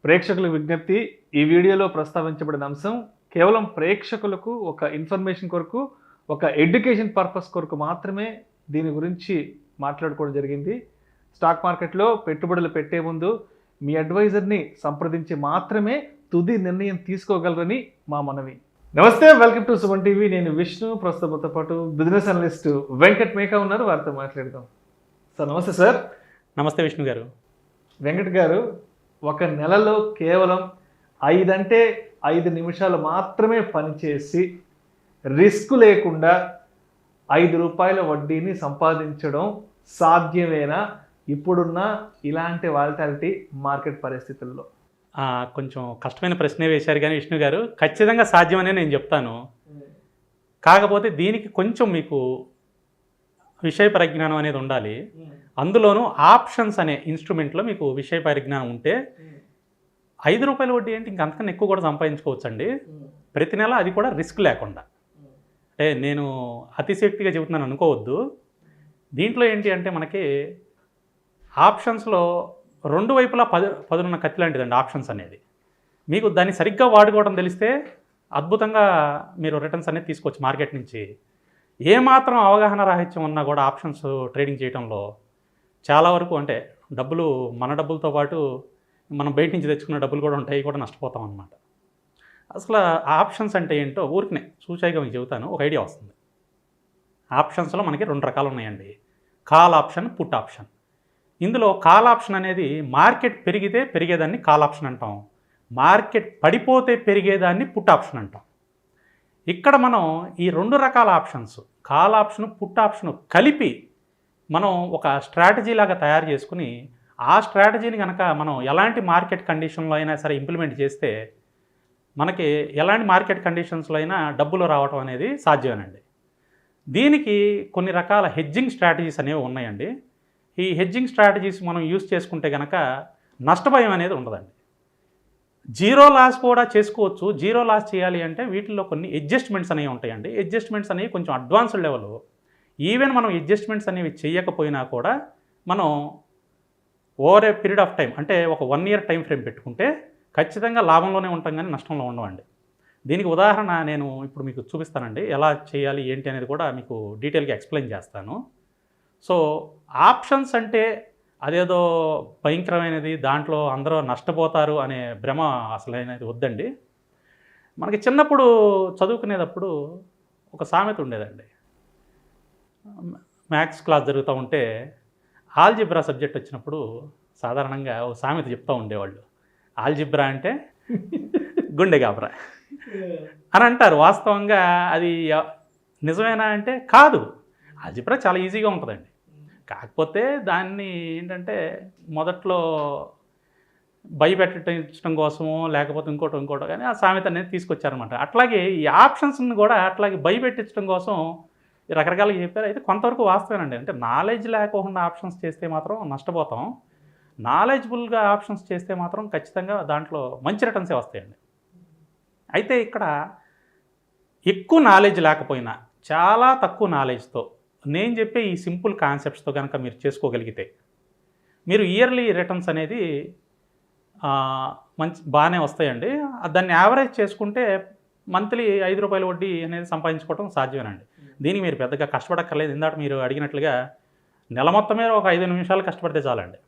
ప్రేక్షకులకు విజ్ఞప్తి, ఈ వీడియోలో ప్రస్తావించబడిన అంశం కేవలం ప్రేక్షకులకు ఒక ఇన్ఫర్మేషన్ కొరకు, ఒక ఎడ్యుకేషన్ పర్పస్ కొరకు మాత్రమే దీని గురించి మాట్లాడుకోవడం జరిగింది. స్టాక్ మార్కెట్లో పెట్టుబడులు పెట్టే ముందు మీ అడ్వైజర్ని సంప్రదించి మాత్రమే తుది నిర్ణయం తీసుకోగలరని మా మనవి. నమస్తే, వెల్కమ్ టు సుమన్ టీవీ. నేను విష్ణు. ప్రస్తుతంతో పాటు బిజినెస్ అనలిస్ట్ వెంకట్ మేకా ఉన్నారు, వారితో మాట్లాడదాం. సార్ నమస్తే. సార్ నమస్తే విష్ణు గారు. వెంకట్ గారు, ఒక నెలలో కేవలం 5 నిమిషాలు మాత్రమే పనిచేసి రిస్క్ లేకుండా ₹5 వడ్డీని సంపాదించడం సాధ్యమేనా ఇప్పుడున్న ఇలాంటి వాలటాలిటీ మార్కెట్ పరిస్థితుల్లో? కొంచెం కష్టమైన ప్రశ్నే వేశారు కానీ విష్ణు గారు, ఖచ్చితంగా సాధ్యమనే నేను చెప్తాను. కాకపోతే దీనికి కొంచెం మీకు విషయ పరిజ్ఞానం అనేది ఉండాలి. అందులోనూ ఆప్షన్స్ అనే ఇన్స్ట్రుమెంట్లో మీకు విషయ పరిజ్ఞానం ఉంటే ₹5 వడ్డీ ఏంటి, ఇంక అంతకన్నా ఎక్కువ కూడా సంపాదించుకోవచ్చండి ప్రతి నెల, అది కూడా రిస్క్ లేకుండా. అంటే నేను అతిశక్తిగా చెబుతున్నాను అనుకోవద్దు. దీంట్లో ఏంటి అంటే మనకి ఆప్షన్స్లో రెండు వైపులా పదునున్న కత్తి లాంటిదండి ఆప్షన్స్ అనేది. మీకు దాన్ని సరిగ్గా వాడుకోవడం తెలిస్తే అద్భుతంగా మీరు రిటర్న్స్ అనేది తీసుకోవచ్చు మార్కెట్ నుంచి. ఏమాత్రం అవగాహన రాహిత్యం ఉన్నా కూడా ఆప్షన్స్ ట్రేడింగ్ చేయడంలో చాలా వరకు, అంటే డబ్బులు, మన డబ్బులతో పాటు మనం బయట నుంచి తెచ్చుకున్న డబ్బులు కూడా ఉంటాయి, కూడా నష్టపోతాం అన్నమాట. అసలు ఆప్షన్స్ అంటే ఏంటో ఊరికనే సూచాయిగా మీకు చెబుతాను, ఒక ఐడియా వస్తుంది. ఆప్షన్స్లో మనకి 2 రకాలు ఉన్నాయండి, కాల్ ఆప్షన్, పుట్ ఆప్షన్. ఇందులో కాల్ ఆప్షన్ అనేది మార్కెట్ పెరిగితే పెరిగేదాన్ని కాల్ ఆప్షన్ అంటాం, మార్కెట్ పడిపోతే పెరిగేదాన్ని పుట్ ఆప్షన్ అంటాం. ఇక్కడ మనం ఈ 2 రకాల options, call option, put option కలిపి మనం ఒక స్ట్రాటజీ లాగా తయారు చేసుకుని, ఆ స్ట్రాటజీని కనుక మనం ఎలాంటి మార్కెట్ కండిషన్లో అయినా సరే ఇంప్లిమెంట్ చేస్తే మనకి ఎలాంటి మార్కెట్ కండిషన్స్లో అయినా డబ్బులు రావటం అనేది సాధ్యమేనండి. దీనికి కొన్ని రకాల హెడ్జింగ్ స్ట్రాటజీస్ అనేవి ఉన్నాయండి. ఈ హెడ్జింగ్ స్ట్రాటజీస్ మనం యూజ్ చేసుకుంటే కనుక నష్టభయం అనేది ఉండదండి. జీరో లాస్ కూడా చేసుకోవచ్చు. జీరో లాస్ చేయాలి అంటే వీటిల్లో కొన్ని అడ్జస్ట్మెంట్స్ అనేవి ఉంటాయండి. అడ్జస్ట్మెంట్స్ అనేవి కొంచెం అడ్వాన్స్డ్ లెవెల్. ఈవెన్ మనం అడ్జస్ట్మెంట్స్ అనేవి చేయకపోయినా కూడా మనం over a period of time, అంటే ఒక 1 year టైం ఫ్రేమ్ పెట్టుకుంటే ఖచ్చితంగా లాభంలోనే ఉంటాం కానీ నష్టంలో ఉండవండి. దీనికి ఉదాహరణ నేను ఇప్పుడు మీకు చూపిస్తానండి, ఎలా చేయాలి ఏంటి అనేది కూడా మీకు డీటెయిల్గా ఎక్స్ప్లెయిన్ చేస్తాను. సో ఆప్షన్స్ అంటే అదేదో భయంకరమైనది, దాంట్లో అందరూ నష్టపోతారు అనే భ్రమ అసలు అనేది వద్దండి. మనకి చిన్నప్పుడు చదువుకునేటప్పుడు ఒక సామెత ఉండేదండి. మ్యాథ్స్ క్లాస్ జరుగుతూ ఉంటే ఆల్జిబ్రా సబ్జెక్ట్ వచ్చినప్పుడు సాధారణంగా ఒక సామెత చెప్తూ ఉండేవాళ్ళు. ఆల్జిబ్రా అంటే గుండె గాబరా అని అంటారు. వాస్తవంగా అది నిజమేనా అంటే కాదు. ఆల్జిబ్రా చాలా ఈజీగా ఉంటుందండి. కాకపోతే దాన్ని ఏంటంటే మొదట్లో భయపెట్టడం కోసమో లేకపోతే ఇంకోటో కానీ ఆ సామెత అనేది తీసుకొచ్చారనమాట. అట్లాగే ఈ ఆప్షన్స్ని కూడా అట్లాగే భయపెట్టించడం కోసం రకరకాలుగా చెప్పారు. అయితే కొంతవరకు వాస్తవేనండి. అంటే నాలెడ్జ్ లేకుండా ఆప్షన్స్ చేస్తే మాత్రం నష్టపోతాం. నాలెడ్జ్బుల్గా ఆప్షన్స్ చేస్తే మాత్రం ఖచ్చితంగా దాంట్లో మంచి రిటర్న్సే వస్తాయండి. అయితే ఇక్కడ ఎక్కువ నాలెడ్జ్ లేకపోయినా చాలా తక్కువ నాలెడ్జ్తో నేను చెప్పే ఈ సింపుల్ కాన్సెప్ట్స్తో కనుక మీరు చేసుకోగలిగితే మీరు ఇయర్లీ రిటర్న్స్ అనేది బాగానే వస్తాయండి. దాన్ని యావరేజ్ చేసుకుంటే మంత్లీ ₹5 వడ్డీ అనేది సంపాదించుకోవడం సాధ్యమేనండి. దీనికి మీరు పెద్దగా కష్టపడక్కర్లేదు. ఇందాక మీరు అడిగినట్లుగా నెల మొత్తం మీద ఒక 5 నిమిషాలు కష్టపడితే చాలండి.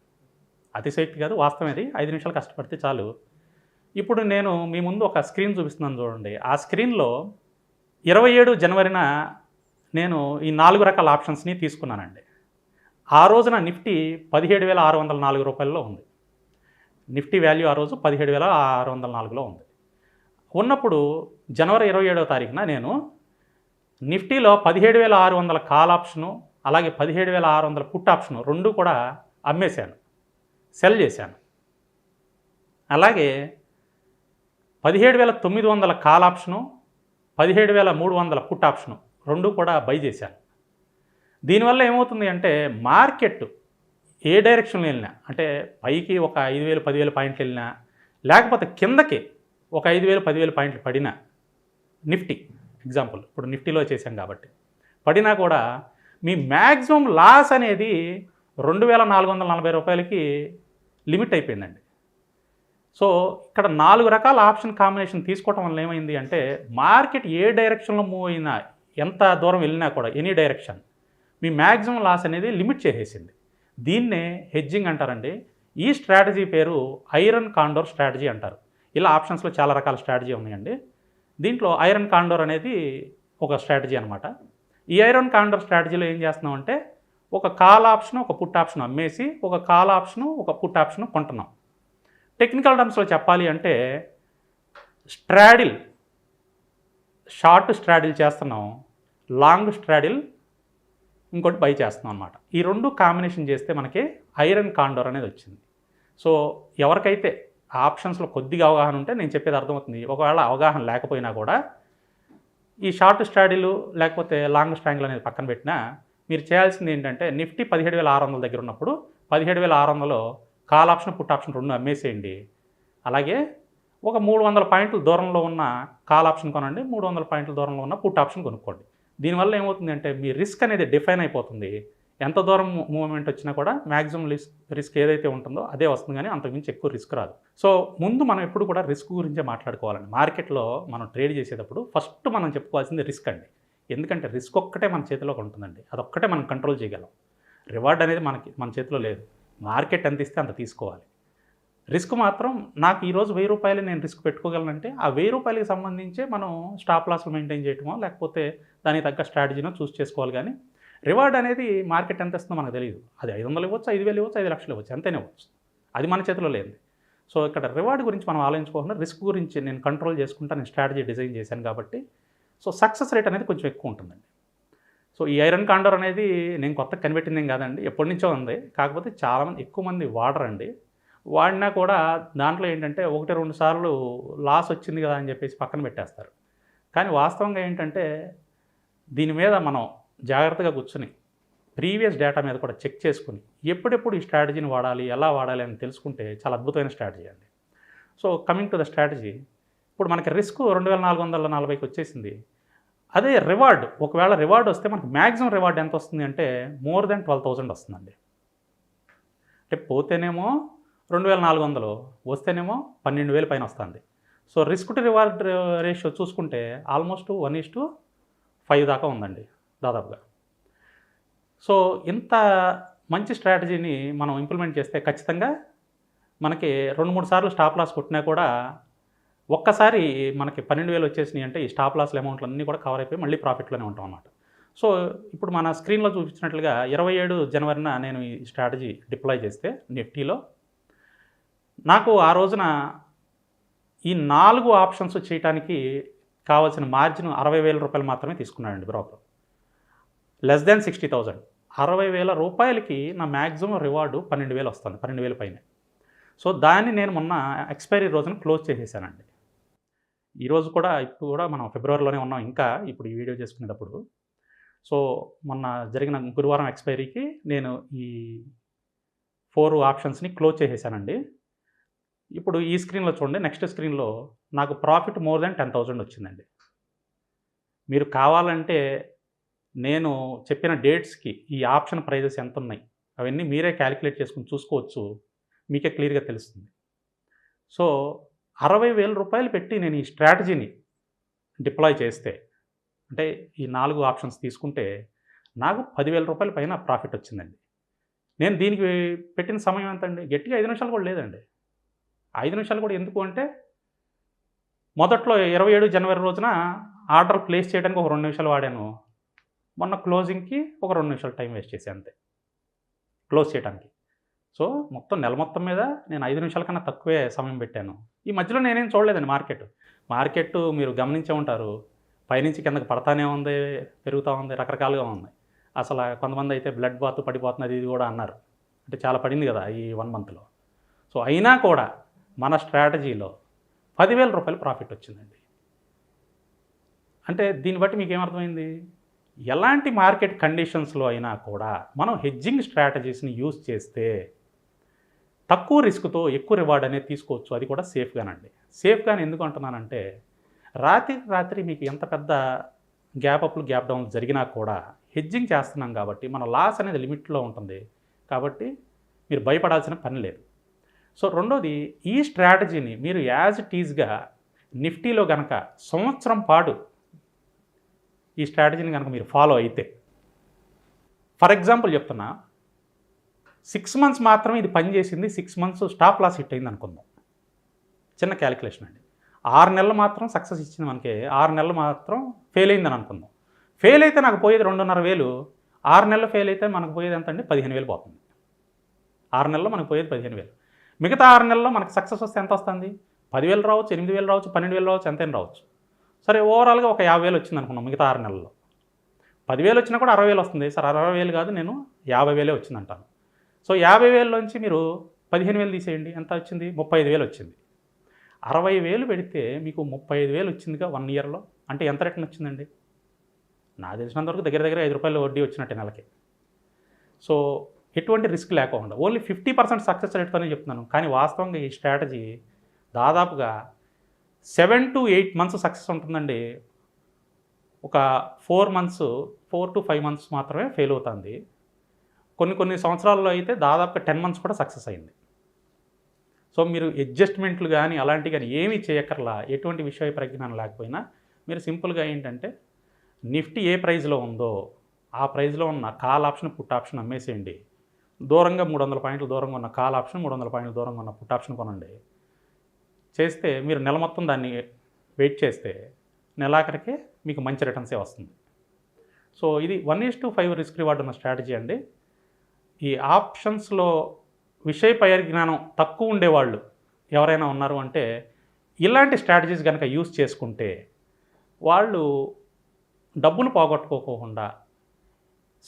అతిశక్తి కాదు, వాస్తవమేది. 5 నిమిషాలు కష్టపడితే చాలు. ఇప్పుడు నేను మీ ముందు ఒక స్క్రీన్ చూపిస్తున్నాను చూడండి. ఆ స్క్రీన్లో 27 జనవరిన నేను ఈ 4 రకాల ఆప్షన్స్ని తీసుకున్నానండి. ఆ రోజున నిఫ్టీ ₹17,604 ఉంది. నిఫ్టీ వాల్యూ ఆ రోజు 17,604లో ఉంది. ఉన్నప్పుడు జనవరి 27వ తారీఖున నేను నిఫ్టీలో 17,600 కాల్ ఆప్షను, అలాగే 17,600 పుట్ ఆప్షను 2 కూడా అమ్మేశాను, సెల్ చేశాను. అలాగే 17,900 కాల్ ఆప్షను, 17,300 పుట్ ఆప్షను 2 కూడా బై చేశాను. దీనివల్ల ఏమవుతుంది అంటే మార్కెట్ ఏ డైరెక్షన్లో వెళ్ళినా, అంటే పైకి ఒక 5,000 10,000 పాయింట్లు వెళ్ళినా, లేకపోతే కిందకి ఒక 5,000 10,000 పాయింట్లు పడినా, నిఫ్టీ ఎగ్జాంపుల్ ఇప్పుడు నిఫ్టీలో చేశాం కాబట్టి పడినా కూడా మీ మ్యాక్సిమం లాస్ అనేది ₹2,440కి లిమిట్ అయిపోయిందండి. సో ఇక్కడ 4 రకాల ఆప్షన్ కాంబినేషన్ తీసుకోవటం వల్ల ఏమైంది అంటే మార్కెట్ ఏ డైరెక్షన్లో మూవ్ అయినా ఎంత దూరం వెళ్ళినా కూడా ఎనీ డైరెక్షన్ మీ మ్యాక్సిమం లాస్ అనేది లిమిట్ చేసేసింది. దీన్నే హెడ్జింగ్ అంటారండి. ఈ స్ట్రాటజీ పేరు ఐరన్ కాండోర్ స్ట్రాటజీ అంటారు. ఇలా ఆప్షన్స్లో చాలా రకాల స్ట్రాటజీ ఉన్నాయండి. దీంట్లో ఐరన్ కాండోర్ అనేది ఒక స్ట్రాటజీ అనమాట. ఈ ఐరన్ కాండోర్ స్ట్రాటజీలో ఏం చేస్తున్నామంటే ఒక కాల్ ఆప్షన్ ఒక పుట్ ఆప్షన్ అమ్మేసి ఒక కాల్ ఆప్షను ఒక పుట్ ఆప్షన్ కొంటున్నాం. టెక్నికల్ టర్మ్స్లో చెప్పాలి అంటే స్ట్రాడిల్ షార్ట్ స్ట్రాడిల్ చేస్తున్నాం, లాంగ్ స్ట్రాడిల్ ఇంకోటి బై చేస్తున్నాం అనమాట. ఈ రెండు కాంబినేషన్ చేస్తే మనకి ఐరన్ కాండోర్ అనేది వచ్చింది. సో ఎవరికైతే ఆప్షన్స్లో కొద్దిగా అవగాహన ఉంటే నేను చెప్పేది అర్థమవుతుంది. ఒకవేళ అవగాహన లేకపోయినా కూడా ఈ షార్ట్ స్ట్రాడిల్ లేకపోతే లాంగ్ స్ట్రాంగిల్ అనేది పక్కన పెట్టినా మీరు చేయాల్సింది ఏంటంటే నిఫ్టీ 17,600 దగ్గర ఉన్నప్పుడు 17,600లో కాల్ ఆప్షన్ పుట్ ఆప్షన్ రెండు అమ్మేసేయండి. అలాగే ఒక 300 పాయింట్ల దూరంలో ఉన్న కాల్ ఆప్షన్ కొనండి, 300 పాయింట్ల దూరంలో ఉన్న పుట్ ఆప్షన్ కొనుక్కోండి. దీనివల్ల ఏమవుతుందంటే మీ రిస్క్ అనేది డిఫైన్ అయిపోతుంది. ఎంత దూరం మూవ్మెంట్ వచ్చినా కూడా మ్యాక్సిమం రిస్క్ ఏదైతే ఉంటుందో అదే వస్తుంది, కానీ అంతకుమించి ఎక్కువ రిస్క్ రాదు. సో ముందు మనం ఎప్పుడు కూడా రిస్క్ గురించే మాట్లాడుకోవాలండి. మార్కెట్లో మనం ట్రేడ్ చేసేటప్పుడు ఫస్ట్ మనం చెప్పుకోవాల్సింది రిస్క్ అండి. ఎందుకంటే రిస్క్ ఒక్కటే మన చేతిలోకి ఉంటుందండి, అదొక్కటే మనం కంట్రోల్ చేయగలం. రివార్డ్ అనేది మన చేతిలో లేదు. మార్కెట్ ఎంత ఇస్తే అంత తీసుకోవాలి. రిస్క్ మాత్రం నాకు ఈరోజు 1000 రూపాయలు నేను రిస్క్ పెట్టుకోగలనంటే ఆ 1000 రూపాయలకి సంబంధించే మనం స్టాప్ లాస్లు మెయింటైన్ చేయటమో లేకపోతే దానికి తగ్గ స్ట్రాటజీనో చూస్ చేసుకోవాలి. కానీ రివార్డ్ అనేది మార్కెట్ ఎంత ఇస్తుందో మనకు తెలియదు. అది 500 ఇవ్వచ్చు, 5,000 ఇవ్వచ్చు, 5 లక్షలు ఇవ్వచ్చు, ఎంతైనా ఇవ్వచ్చు. అది మన చేతిలో లేదు. సో ఇక్కడ రివార్డ్ గురించి మనం ఆలోచించుకోకుండా రిస్క్ గురించి నేను కంట్రోల్ చేసుకుంటా, నేను స్ట్రాటజీ డిజైన్ చేశాను కాబట్టి సో సక్సెస్ రేట్ అనేది కొంచెం ఎక్కువ ఉంటుందండి. సో ఈ ఐరన్ కాండోర్ అనేది నేను కొత్తగా కనిపెట్టిందేం కాదండి, ఎప్పటి నుంచో ఉంది. కాకపోతే చాలామంది ఎక్కువ మంది వాడరండి. వాడినా కూడా దాంట్లో ఏంటంటే 1-2 సార్లు లాస్ వచ్చింది కదా అని చెప్పేసి పక్కన పెట్టేస్తారు. కానీ వాస్తవంగా ఏంటంటే దీని మీద మనం జాగ్రత్తగా కూర్చొని ప్రీవియస్ డేటా మీద కూడా చెక్ చేసుకుని ఎప్పుడెప్పుడు ఈ స్ట్రాటజీని వాడాలి, ఎలా వాడాలి అని తెలుసుకుంటే చాలా అద్భుతమైన స్ట్రాటజీ అండి. So coming to the strategy, ఇప్పుడు మనకి రిస్క్ 2,440కి వచ్చేసింది. అదే రివార్డ్, ఒకవేళ రివార్డ్ వస్తే మనకి మ్యాక్సిమం రివార్డ్ ఎంత వస్తుంది అంటే మోర్ దెన్ 12,000 వస్తుందండి. అంటే పోతేనేమో 2,400, వస్తేనేమో 12,000 పైన వస్తుంది. So risk to reward ratio చూసుకుంటే ఆల్మోస్ట్ 1:5 దాకా ఉందండి దాదాపుగా. సో ఇంత మంచి స్ట్రాటజీని మనం ఇంప్లిమెంట్ చేస్తే ఖచ్చితంగా మనకి 2-3 సార్లు స్టాప్ లాస్ కొట్టినా కూడా ఒక్కసారి మనకి 12,000 వచ్చేసినాయి అంటే ఈ స్టాప్ లాస్ల అమౌంట్లు అన్నీ కూడా కవర్ అయిపోయి మళ్ళీ ప్రాఫిట్లోనే ఉంటాం అన్నమాట. సో ఇప్పుడు మన స్క్రీన్లో చూపించినట్లుగా 27 జనవరిన నేను ఈ స్ట్రాటజీ డిప్లాయ్ చేస్తే నిఫ్టీలో నాకు ఆ రోజున ఈ 4 ఆప్షన్స్ చేయడానికి కావాల్సిన మార్జిన్ 60,000 రూపాయలు మాత్రమే తీసుకున్నాడండి బ్రోకర్. Less than 60,000. 60,000 రూపాయలకి నా మ్యాక్సిమం రివార్డు 12,000 వస్తుంది, 12,000 పైన. సో దాన్ని నేను మొన్న ఎక్స్పైరీ రోజున క్లోజ్ చేసేసానండి. ఈరోజు కూడా ఇప్పుడు కూడా మనం ఫిబ్రవరిలోనే ఉన్నాం ఇంకా ఇప్పుడు ఈ వీడియో చేసుకునేటప్పుడు. సో మొన్న జరిగిన గురువారం ఎక్స్పైరీకి నేను ఈ 4 ఆప్షన్స్ని క్లోజ్ చేసేసానండి. ఇప్పుడు ఈ స్క్రీన్లో చూడండి, నెక్స్ట్ స్క్రీన్లో నాకు ప్రాఫిట్ మోర్ దాన్ 10,000 వచ్చిందండి. మీరు కావాలంటే నేను చెప్పిన డేట్స్కి ఈ ఆప్షన్ ప్రైజెస్ ఎంత ఉన్నాయి అవన్నీ మీరే క్యాలిక్యులేట్ చేసుకుని చూసుకోవచ్చు, మీకే క్లియర్గా తెలుస్తుంది. సో 60,000 రూపాయలు పెట్టి నేను ఈ స్ట్రాటజీని డిప్లాయ్ చేస్తే అంటే ఈ 4 ఆప్షన్స్ తీసుకుంటే నాకు 10,000 రూపాయల పైన ప్రాఫిట్ వచ్చిందండి. నేను దీనికి పెట్టిన సమయం ఎంత అండి, గట్టిగా 5 నిమిషాలు కూడా లేదండి. 5 నిమిషాలు కూడా ఎందుకు అంటే మొదట్లో 27 జనవరి రోజున ఆర్డర్ ప్లేస్ చేయడానికి ఒక 2 నిమిషాలు వాడాను. మొన్న క్లోజింగ్కి ఒక 2 నిమిషాలు టైం వేస్ట్ చేశాను అంతే క్లోజ్ చేయడానికి. సో మొత్తం నెల మొత్తం మీద నేను 5 నిమిషాల కన్నా తక్కువే సమయం పెట్టాను. ఈ మధ్యలో నేనేం చూడలేదండి మార్కెట్ మీరు గమనించే ఉంటారు, పైనుంచి కిందకి పడతానే ఉంది, పెరుగుతూ ఉంది, రకరకాలుగా ఉంది. అసలు కొంతమంది అయితే బ్లడ్ బాత్ పడిపోతుంది అది ఇది కూడా అన్నారు. అంటే చాలా పడింది కదా ఈ 1 మంత్లో. సో అయినా కూడా మన స్ట్రాటజీలో 10,000 రూపాయలు ప్రాఫిట్ వచ్చిందండి. అంటే దీన్ని బట్టి మీకు ఏమర్థమైంది, ఎలాంటి మార్కెట్ కండిషన్స్లో అయినా కూడా మనం హెడ్జింగ్ స్ట్రాటజీస్ని యూజ్ చేస్తే తక్కువ రిస్క్తో ఎక్కువ రివార్డ్ అనేది తీసుకోవచ్చు, అది కూడా సేఫ్గానండి. సేఫ్గానే ఎందుకు అంటున్నానంటే రాత్రి మీకు ఎంత పెద్ద గ్యాప్ అప్లు గ్యాప్ డౌన్లు జరిగినా కూడా హెడ్జింగ్ చేస్తున్నాం కాబట్టి మన లాస్ అనేది లిమిట్లో ఉంటుంది. కాబట్టి మీరు భయపడాల్సిన పని లేదు. సో రెండోది, ఈ స్ట్రాటజీని మీరు యాజ్ ఇట్ ఈజ్గా నిఫ్టీలో కనుక సంవత్సరం పాటు ఈ స్ట్రాటజీని కనుక మీరు ఫాలో అయితే, ఫర్ ఎగ్జాంపుల్ చెప్తున్నా, 6 months మాత్రమే ఇది పనిచేసింది, 6 months స్టాప్ లాస్ హిట్ అయింది అనుకుందాం. చిన్న క్యాలిక్యులేషన్ అండి. 6 నెలలు మాత్రం సక్సెస్ ఇచ్చింది మనకి, 6 నెలలు మాత్రం ఫెయిల్ అయిందని అనుకుందాం. ఫెయిల్ అయితే నాకు పోయేది 2,500, 6 నెలలు ఫెయిల్ అయితే మనకు పోయేది ఎంత అండి? 15,000 పోతుంది. 6 నెలల్లో మనకు పోయేది 15,000. మిగతా 6 నెలల్లో మనకు సక్సెస్ వస్తే ఎంత వస్తుంది? 10,000 రావచ్చు, 8,000 రావచ్చు, 12,000 రావచ్చు, ఎంతైనా రావచ్చు. సరే, ఓవరాల్గా ఒక 50,000 వచ్చింది అనుకున్నాం మిగతా 6 నెలల్లో. 10,000 వచ్చినా కూడా 60,000 వస్తుంది. సార్ 60,000 కాదు, నేను 50,000 వచ్చిందంటాను. సో 50,000లోంచి మీరు 15,000 తీసేయండి, ఎంత వచ్చింది? 35,000 వచ్చింది. 60,000 పెడితే మీకు 35,000 వచ్చిందిగా 1 yearలో. అంటే ఎంత రిటర్న్ వచ్చిందండి? నాకు తెలిసినంతవరకు దగ్గర దగ్గర ₹5 వడ్డీ వచ్చినట్టే నెలకి. సో ఎటువంటి రిస్క్ లేకుండా ఓన్లీ 50% సక్సెస్ రేట్తోనే చెప్తున్నాను. కానీ వాస్తవంగా ఈ స్ట్రాటజీ దాదాపుగా 7 to 8 months సక్సెస్ ఉంటుందండి. ఒక 4 to 5 months మాత్రమే ఫెయిల్ అవుతుంది. కొన్ని సంవత్సరాల్లో అయితే దాదాపుగా 10 months కూడా సక్సెస్ అయింది. సో మీరు అడ్జస్ట్మెంట్లు కానీ అలాంటివి కానీ ఏమీ చేయక్కర్లా, ఎటువంటి విషయ పరిజ్ఞానం లేకపోయినా మీరు సింపుల్గా ఏంటంటే, నిఫ్టీ ఏ ప్రైస్లో ఉందో ఆ ప్రైస్లో ఉన్న కాల్ ఆప్షన్, పుట్ ఆప్షన్ అమ్మేసేయండి. దూరంగా 300 పాయింట్లు దూరంగా ఉన్న కాల్ ఆప్షన్, 300 పాయింట్లు దూరంగా ఉన్న పుట్ ఆప్షన్ కొనండి. చేస్తే మీరు నెల మొత్తం దాన్ని వెయిట్ చేస్తే నెలాఖరికే మీకు మంచి రిటర్న్సే వస్తుంది. సో ఇది 1:5 రిస్క్ రివార్డ్ ఉన్న స్ట్రాటజీ అండి. ఈ ఆప్షన్స్లో విషయ పరిజ్ఞానం తక్కువ ఉండేవాళ్ళు ఎవరైనా ఉన్నారు అంటే, ఇలాంటి స్ట్రాటజీస్ కనుక యూస్ చేసుకుంటే వాళ్ళు డబ్బులు పోగొట్టుకోకుండా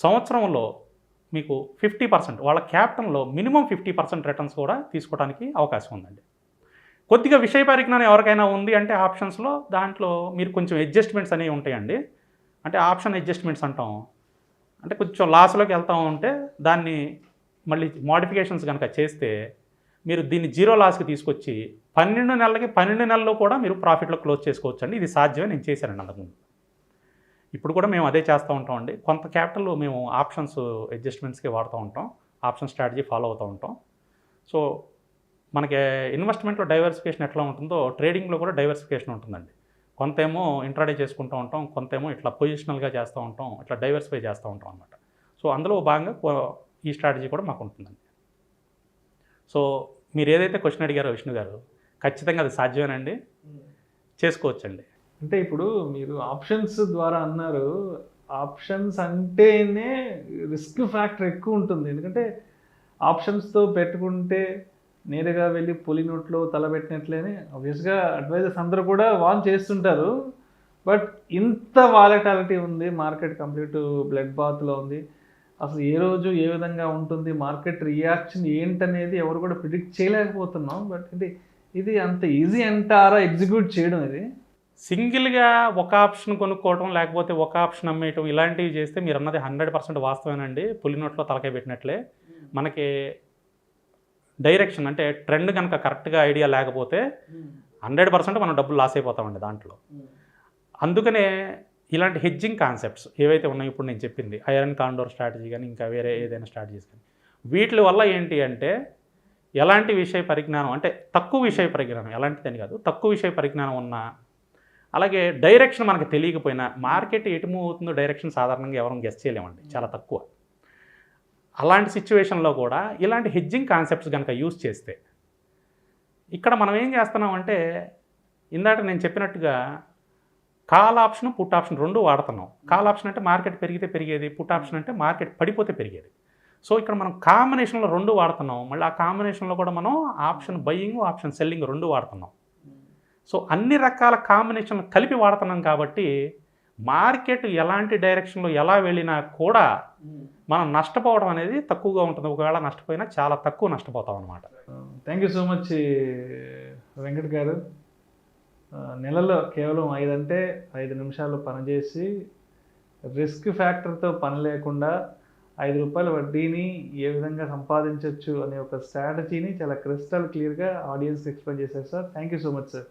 సంవత్సరంలో మీకు 50%, వాళ్ళ క్యాపిటల్లో మినిమం 50% రిటర్న్స్ కూడా తీసుకోవడానికి అవకాశం ఉందండి. కొద్దిగా విషయ పరిజ్ఞానం ఎవరికైనా ఉంది అంటే ఆప్షన్స్లో, దాంట్లో మీరు కొంచెం అడ్జస్ట్మెంట్స్ అనేవి ఉంటాయండి. అంటే ఆప్షన్ అడ్జస్ట్మెంట్స్ అంటాం. అంటే కొంచెం లాస్లోకి వెళ్తూ ఉంటే దాన్ని మళ్ళీ మోడిఫికేషన్స్ కనుక చేస్తే మీరు దీన్ని 0 లాస్కి తీసుకొచ్చి 12 నెలలకి 12 నెలల్లో కూడా మీరు ప్రాఫిట్లో క్లోజ్ చేసుకోవచ్చు అండి. ఇది సాధ్యమే, నేను చేశానండి అంతకుముందు. ఇప్పుడు కూడా మేము అదే చేస్తూ ఉంటామండి. కొంత క్యాపిటల్ మేము ఆప్షన్స్ అడ్జస్ట్మెంట్స్కి వాడుతూ ఉంటాం, ఆప్షన్ స్ట్రాటజీ ఫాలో అవుతూ ఉంటాం. సో మనకి ఇన్వెస్ట్మెంట్లో డైవర్సిఫికేషన్ ఎట్లా ఉంటుందో ట్రేడింగ్లో కూడా డైవర్సిఫికేషన్ ఉంటుందండి. కొంతేమో ఇంట్రాడే చేసుకుంటూ ఉంటాం, కొంతేమో ఇట్లా పొజిషనల్గా చేస్తూ ఉంటాం, ఇట్లా డైవర్సిఫై చేస్తూ ఉంటాం అనమాట. సో అందులో భాగంగా ఈ స్ట్రాటజీ కూడా మాకు ఉంటుందండి. సో మీరు ఏదైతే క్వశ్చన్ అడిగారో విష్ణు గారు, ఖచ్చితంగా అది సాధ్యమేనండి, చేసుకోవచ్చండి. అంటే ఇప్పుడు మీరు ఆప్షన్స్ ద్వారా అన్నారు, ఆప్షన్స్ అంటేనే రిస్క్ ఫ్యాక్టర్ ఎక్కువ ఉంటుంది. ఎందుకంటే ఆప్షన్స్తో పెట్టుకుంటే నేరుగా వెళ్ళి పులి నోట్లో తలబెట్టినట్లేనే ఆబ్వియస్గా అడ్వైజర్స్ అందరూ కూడా వార్న్ చేస్తుంటారు. బట్ ఇంత వాలటాలిటీ ఉంది, మార్కెట్ కంప్లీట్ బ్లడ్ బాత్లో ఉంది. అసలు ఏ రోజు ఏ విధంగా ఉంటుంది, మార్కెట్ రియాక్షన్ ఏంటనేది ఎవరు కూడా ప్రిడిక్ట్ చేయలేకపోతున్నాం. బట్ ఇది అంత ఈజీ అంటారా ఎగ్జిక్యూట్ చేయడం? ఇది సింగిల్గా ఒక ఆప్షన్ కొనుక్కోవడం, లేకపోతే ఒక ఆప్షన్ అమ్మేయటం, ఇలాంటివి చేస్తే మీరు అన్నది 100% వాస్తవేనండి. పులి నోట్లో తలకాయ పెట్టినట్లే. మనకి డైరెక్షన్ అంటే ట్రెండ్ కనుక కరెక్ట్గా ఐడియా లేకపోతే 100% మనం డబ్బులు లాస్ అయిపోతామండి దాంట్లో. అందుకనే ఇలాంటి హెడ్జింగ్ కాన్సెప్ట్స్ ఏవైతే ఉన్నాయో ఇప్పుడు నేను చెప్పింది, ఐరన్ కాండోర్ స్ట్రాటజీ కానీ ఇంకా వేరే ఏదైనా స్ట్రాటజీస్ కానీ, వీటి వల్ల ఏంటి అంటే ఎలాంటి విషయ పరిజ్ఞానం అంటే తక్కువ విషయ పరిజ్ఞానం, ఎలాంటిదని కాదు, తక్కువ విషయ పరిజ్ఞానం ఉన్నా, అలాగే డైరెక్షన్ మనకు తెలియకపోయినా, మార్కెట్ ఎటు మూవ్ అవుతుందో డైరెక్షన్ సాధారణంగా ఎవరం గెస్ చేయలేమండి, చాలా తక్కువ. అలాంటి సిచ్యువేషన్లో కూడా ఇలాంటి హెడ్జింగ్ కాన్సెప్ట్స్ కనుక యూస్ చేస్తే, ఇక్కడ మనం ఏం చేస్తున్నామంటే ఇందాక నేను చెప్పినట్టుగా కాల్ ఆప్షన్, పుట్ ఆప్షన్ రెండు వాడుతున్నాం. కాల్ ఆప్షన్ అంటే మార్కెట్ పెరిగితే పెరిగేది, పుట్ ఆప్షన్ అంటే మార్కెట్ పడిపోతే పెరిగేది. సో ఇక్కడ మనం కాంబినేషన్లో రెండు వాడుతున్నాం. మళ్ళీ ఆ కాంబినేషన్లో కూడా మనం ఆప్షన్ బయ్యింగ్, ఆప్షన్ సెల్లింగ్ రెండు వాడుతున్నాం. సో అన్ని రకాల కాంబినేషన్లు కలిపి వాడుతున్నాం కాబట్టి మార్కెట్ ఎలాంటి డైరెక్షన్లో ఎలా వెళ్ళినా కూడా మనం నష్టపోవడం అనేది తక్కువగా ఉంటుంది. ఒకవేళ నష్టపోయినా చాలా తక్కువ నష్టపోతాం అనమాట. Thank you so much Venkat గారు. నెలలో కేవలం 5 నిమిషాలు పనిచేసి రిస్క్ ఫ్యాక్టర్తో పని లేకుండా ₹5 వడ్డీని ఏ విధంగా సంపాదించవచ్చు అనే ఒక స్ట్రాటజీని చాలా క్రిస్టల్ క్లియర్గా ఆడియన్స్కి ఎక్స్ప్లెయిన్ చేశారు sir. Thank you so much sir.